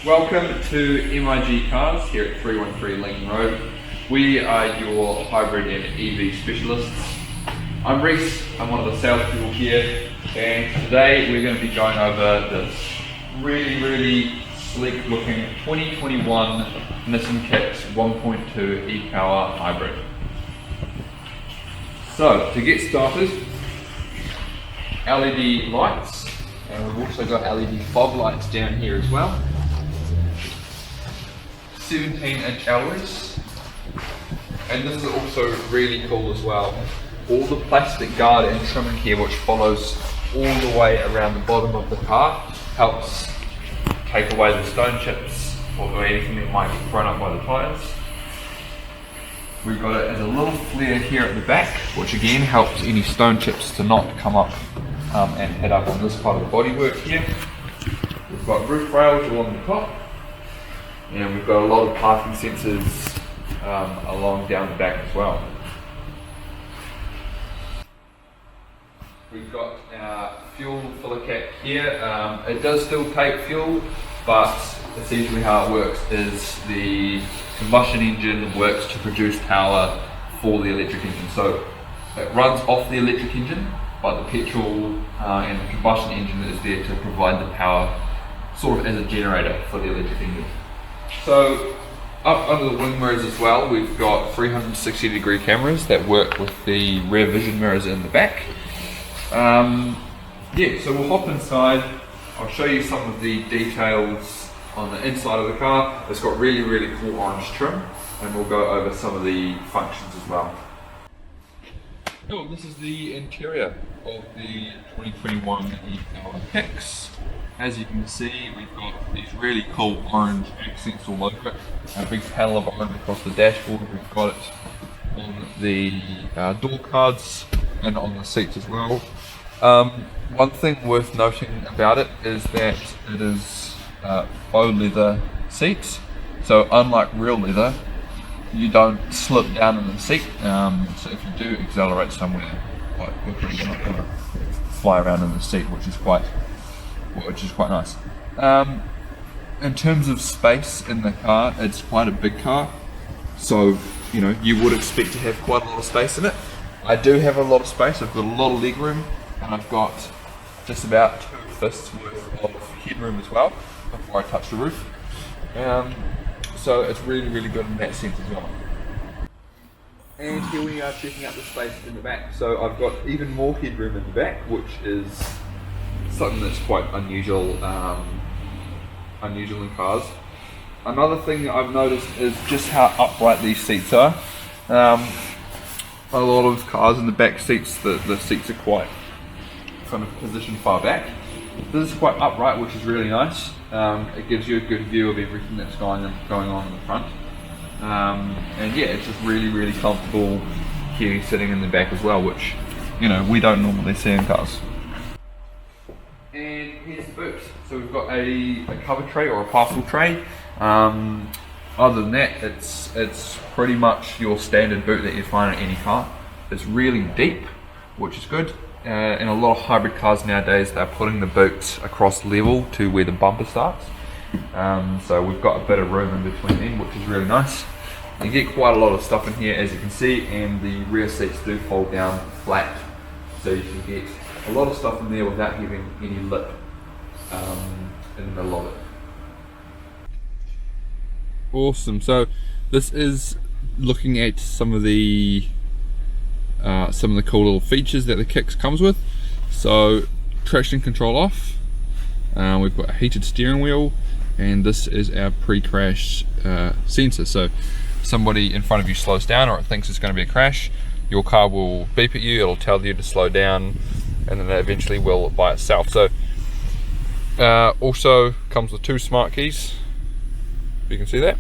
Welcome to MIG Cars here at 313 Lincoln Road. We are your hybrid and EV specialists. I'm Reese, I'm one of the sales people here, and today we're going to be going over this really sleek looking 2021 Nissan Kicks 1.2 e-Power hybrid. So to get started, LED lights, and we've also got LED fog lights down here as well. 17-inch alloys, and this is also really cool as well. All the plastic guard and trimming here, which follows all the way around the bottom of the car, helps take away the stone chips or anything that might get thrown up by the tyres. We've got it as a little flare here at the back, which again helps any stone chips to not come up and head up on this part of the bodywork here. We've got roof rails along the top, and we've got a lot of parking sensors along down the back as well. We've got our fuel filler cap here. It does still take fuel, but essentially how it works is the combustion engine works to produce power for the electric engine. So it runs off the electric engine, but the petrol and the combustion engine is there to provide the power sort of as a generator for the electric engine. So up under the wing mirrors as well, we've got 360-degree cameras that work with the rear vision mirrors in the back. Yeah, so we'll hop inside. I'll show you some of the details on the inside of the car. It's got really cool orange trim, and we'll go over some of the functions as well. Oh, this is the interior of the 2021 e-Power Kicks. As you can see, we've got these really cool orange accents all over it. A big panel of orange across the dashboard. We've got it on the door cards and on the seats as well. One thing worth noting about it is that it is faux leather seats. So unlike real leather, you don't slip down in the seat. So if you do accelerate somewhere quite quickly, you're not going to fly around in the seat, which is quite nice. In terms of space in the car, it's quite a big car, so you know you would expect to have quite a lot of space in it. I do have a lot of space. I've got a lot of leg room, and I've got just about 2 fists worth of headroom as well before I touch the roof. So it's really good in that sense as well. And here we are checking out the space in the back. So I've got even more headroom in the back, which is something that's quite unusual in cars. Another thing that I've noticed is just how upright these seats are. A lot of cars in the back seats, the seats are quite kind of positioned far back. This is quite upright, which is really nice. It gives you a good view of everything that's going on in the front. And yeah, it's just really comfortable here sitting in the back as well, which you know we don't normally see in cars. And here's the boot. So we've got a cover tray or a parcel tray. Other than that, it's pretty much your standard boot that you find in any car. It's really deep, which is good. In a lot of hybrid cars nowadays, they're putting the boot across level to where the bumper starts. So we've got a bit of room in between them, which is really nice. You get quite a lot of stuff in here, as you can see, and the rear seats do fold down flat, so you can get a lot of stuff in there without having any lip in the middle of it. Awesome. So this is looking at some of the cool little features that the Kicks comes with. So traction control off. We've got a heated steering wheel, and this is our pre-crash sensor. So somebody in front of you slows down, or it thinks it's going to be a crash, your car will beep at you. It'll tell you to slow down, and then it eventually will by itself. So also comes with 2 smart keys. You can see that.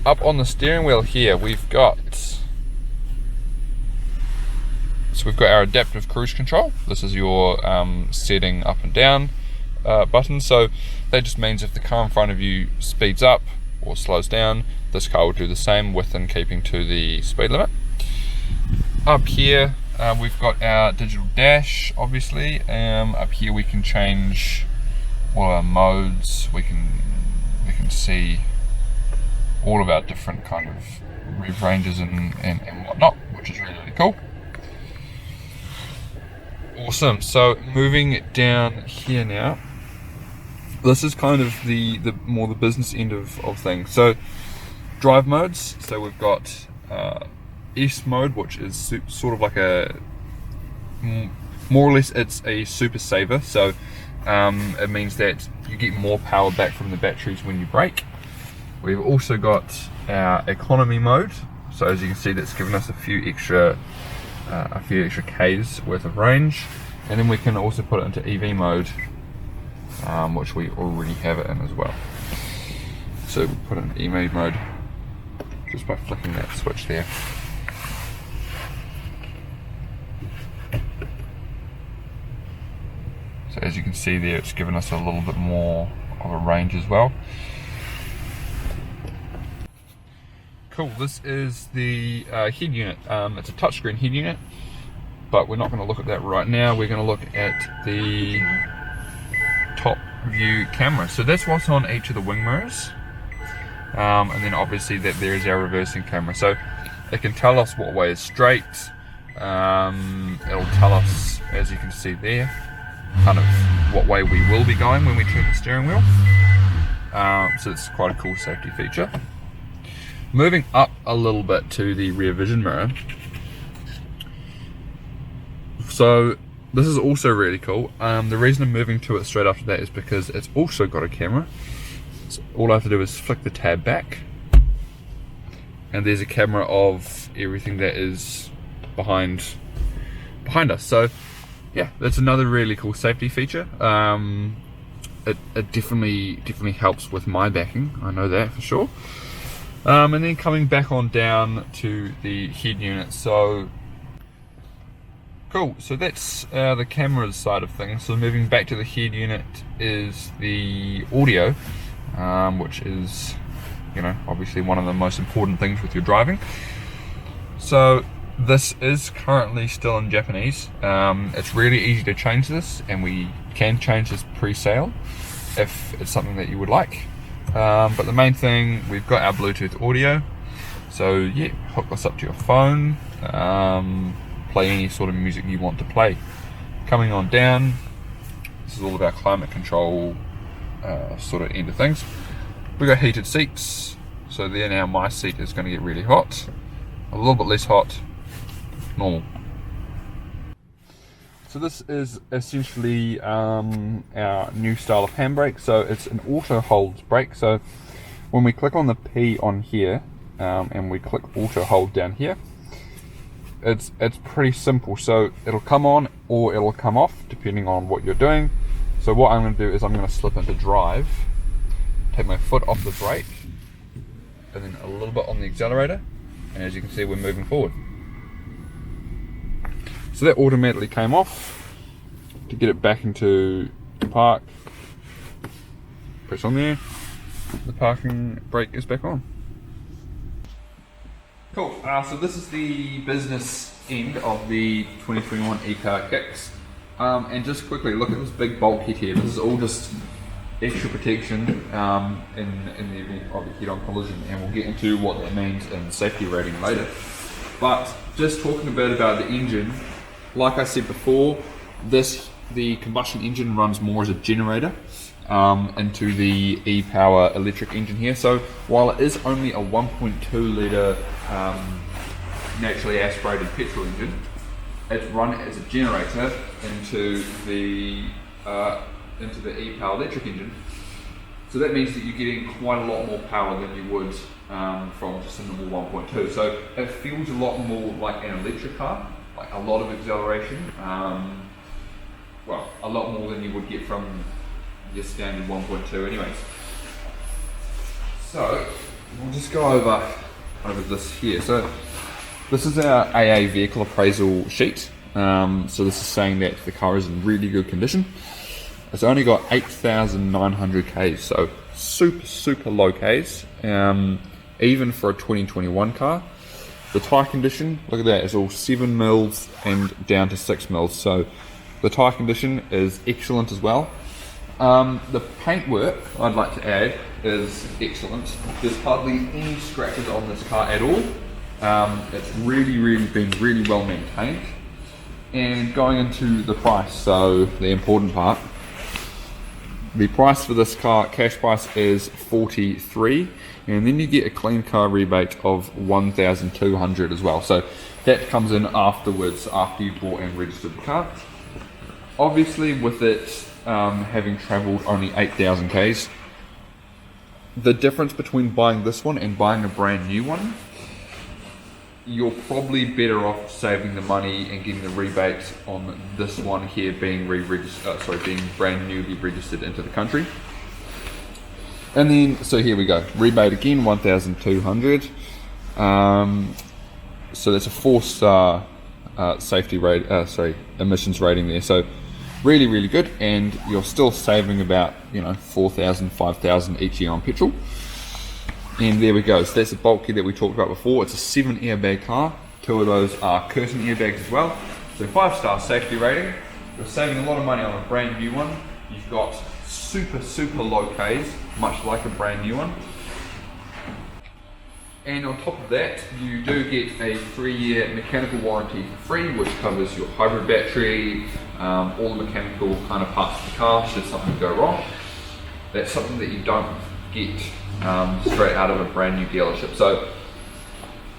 Up on the steering wheel here, we've got our adaptive cruise control. This is your setting up and down button. So that just means if the car in front of you speeds up or slows down, this car will do the same within keeping to the speed limit. Up here we've got our digital dash, obviously. Up here we can change all our modes. We can see all of our different kind of rev ranges and whatnot, which is really, really cool. Awesome. So moving down here now, this is kind of the more the business end of things. So drive modes. So we've got S mode, which is sort of like a more or less it's a super saver. So it means that you get more power back from the batteries when you brake. We've also got our economy mode. So as you can see, that's given us a few extra K's worth of range. And then we can also put it into EV mode, which we already have it in as well. So we put it in EV mode just by flicking that switch there. So as you can see there, it's given us a little bit more of a range as well. Cool, this is the head unit. It's a touchscreen head unit, but we're not going to look at that right now. We're going to look at the top view camera. So that's what's on each of the wing mirrors. And then obviously that there is our reversing camera. So it can tell us what way is straight. It'll tell us, as you can see there, kind of what way we will be going when we turn the steering wheel. So it's quite a cool safety feature. Moving up a little bit to the rear vision mirror. So this is also really cool. The reason I'm moving to it straight after that is because it's also got a camera. So all I have to do is flick the tab back, and there's a camera of everything that is behind us. So yeah, that's another really cool safety feature. It definitely helps with my backing, I know that for sure. And then coming back on down to the head unit. So cool, so that's the camera side of things. So moving back to the head unit is the audio, which is, you know, obviously one of the most important things with your driving. So this is currently still in Japanese. It's really easy to change this, and we can change this pre-sale if it's something that you would like. But the main thing, we've got our Bluetooth audio. So yeah, hook this up to your phone, play any sort of music you want to play. Coming on down, this is all of our climate control sort of end of things. We've got heated seats, so there now my seat is going to get really hot, a little bit less hot, normal. So this is essentially our new style of handbrake. So it's an auto hold brake. So when we click on the P on here and we click auto hold down here, it's pretty simple. So it'll come on or it'll come off depending on what you're doing. So what I'm going to do is I'm going to slip into drive, take my foot off the brake, and then a little bit on the accelerator, and as you can see, we're moving forward. So that automatically came off. To get it back into park, press on there, the parking brake is back on. Cool, so this is the business end of the 2021 e-car kicks. And just quickly, look at this big bulkhead here. This is all just extra protection in the event of a head-on collision, and we'll get into what that means in the safety rating later. But just talking a bit about the engine, like I said before, the combustion engine runs more as a generator into the e-Power electric engine here. So while it is only a 1.2 litre naturally aspirated petrol engine, it's run as a generator into the e-Power electric engine. So that means that you're getting quite a lot more power than you would from just a normal 1.2. So it feels a lot more like an electric car, like a lot of acceleration. Well, a lot more than you would get from your standard 1.2 anyways. So we'll just go over this here. So this is our AA vehicle appraisal sheet. So this is saying that the car is in really good condition. It's only got 8,900 Ks, so super low Ks, even for a 2021 car. The tyre condition, look at that, it's all 7 mils and down to 6 mils. So the tyre condition is excellent as well. The paintwork, I'd like to add, is excellent. There's hardly any scratches on this car at all. It's really been really well maintained. And going into the price, so the important part. The price for this car, cash price, is $43, and then you get a clean car rebate of $1,200 as well. So that comes in afterwards, after you bought and registered the car. Obviously, with it having travelled only 8,000 Ks, the difference between buying this one and buying a brand new one, you're probably better off saving the money and getting the rebate on this one here being being brand newly registered into the country. And then, so here we go, rebate again, 1,200. So that's a 4-star emissions rating there. So really good, and you're still saving about 4,000, 5,000 each year on petrol. And there we go. So that's the bulky that we talked about before. It's a 7 airbag car. 2 of those are curtain airbags as well. So 5-star safety rating. You're saving a lot of money on a brand new one. You've got super low Ks, much like a brand new one. And on top of that, you do get a 3-year mechanical warranty for free, which covers your hybrid battery, all the mechanical kind of parts of the car should something go wrong. That's something that you don't get straight out of a brand new dealership. So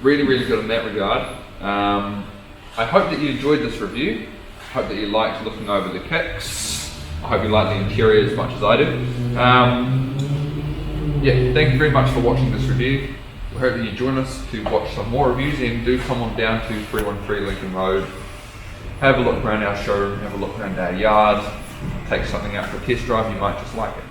really good in that regard. I hope that you enjoyed this review. I hope that you liked looking over the kicks. I hope you like the interior as much as I do. Yeah, thank you very much for watching this review. We hope that you join us to watch some more reviews, and do come on down to 313 Lincoln Road. Have a look around our showroom, have a look around our yard, take something out for a test drive, you might just like it.